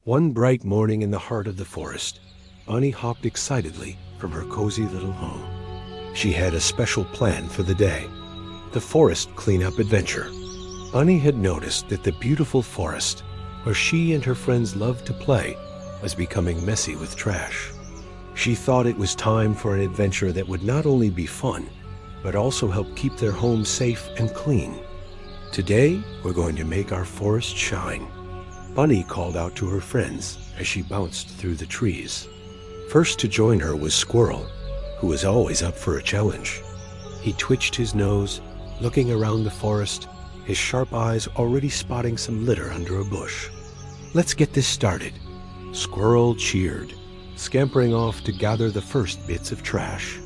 One bright morning in the heart of the forest, Bunny hopped excitedly from her cozy little home. She had a special plan for the day, the forest cleanup adventure. Bunny had noticed that the beautiful forest, where she and her friends loved to play, was becoming messy with trash. She thought it was time for an adventure that would not only be fun, but also help keep their home safe and clean. Today, we're going to make our forest shine. Bunny called out to her friends as she bounced through the trees. First to join her was Squirrel, who was always up for a challenge. He twitched his nose, looking around the forest, his sharp eyes already spotting some litter under a bush. "Let's get this started." Squirrel cheered, scampering off to gather the first bits of trash.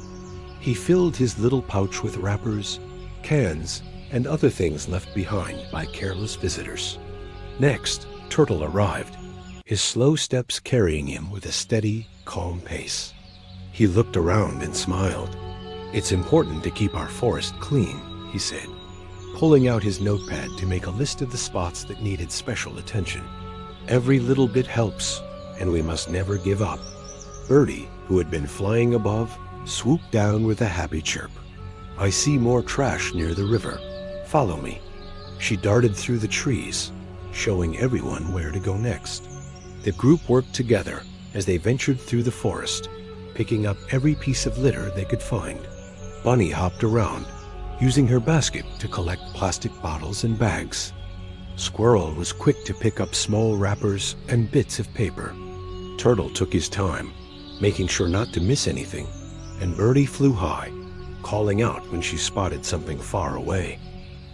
He filled his little pouch with wrappers, cans, and other things left behind by careless visitors. Next, Turtle arrived, his slow steps carrying him with a steady, calm pace. He looked around and smiled. "It's important to keep our forest clean," he said, pulling out his notepad to make a list of the spots that needed special attention. "Every little bit helps, and we must never give up." Birdie, who had been flying above, swooped down with a happy chirp. "I see more trash near the river. Follow me." She darted through the trees, showing everyone where to go next. The group worked together as they ventured through the forest, picking up every piece of litter they could find. Bunny hopped around, using her basket to collect plastic bottles and bags. Squirrel was quick to pick up small wrappers and bits of paper. Turtle took his time, making sure not to miss anything, and Birdie flew high, calling out when she spotted something far away.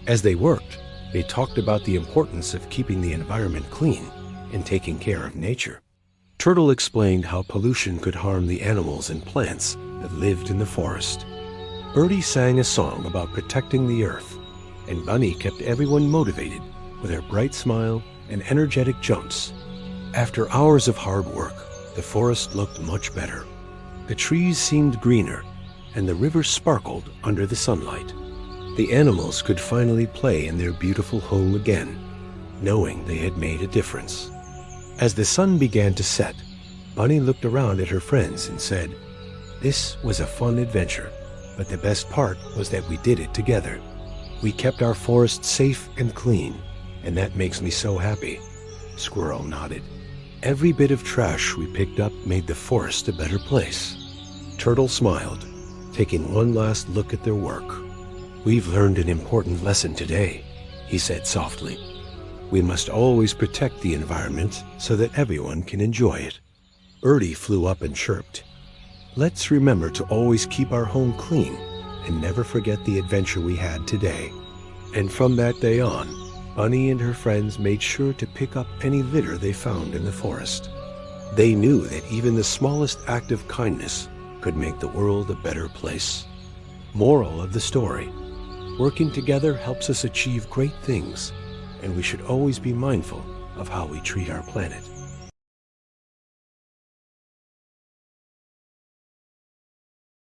As they worked, they talked about the importance of keeping the environment clean and taking care of nature. Turtle explained how pollution could harm the animals and plants that lived in the forest. Birdie sang a song about protecting the earth, and Bunny kept everyone motivated with her bright smile and energetic jumps. After hours of hard work, the forest looked much better. The trees seemed greener, and the river sparkled under the sunlight. The animals could finally play in their beautiful home again, knowing they had made a difference. As the sun began to set, Bunny looked around at her friends and said, "This was a fun adventure, but the best part was that we did it together. We kept our forest safe and clean, and that makes me so happy." Squirrel nodded. "Every bit of trash we picked up made the forest a better place." Turtle smiled, taking one last look at their work. "We've learned an important lesson today," he said softly. "We must always protect the environment so that everyone can enjoy it." Birdie flew up and chirped, "Let's remember to always keep our home clean and never forget the adventure we had today." And from that day on, Bunny and her friends made sure to pick up any litter they found in the forest. They knew that even the smallest act of kindness could make the world a better place. Moral of the story: working together helps us achieve great things, and we should always be mindful of how we treat our planet.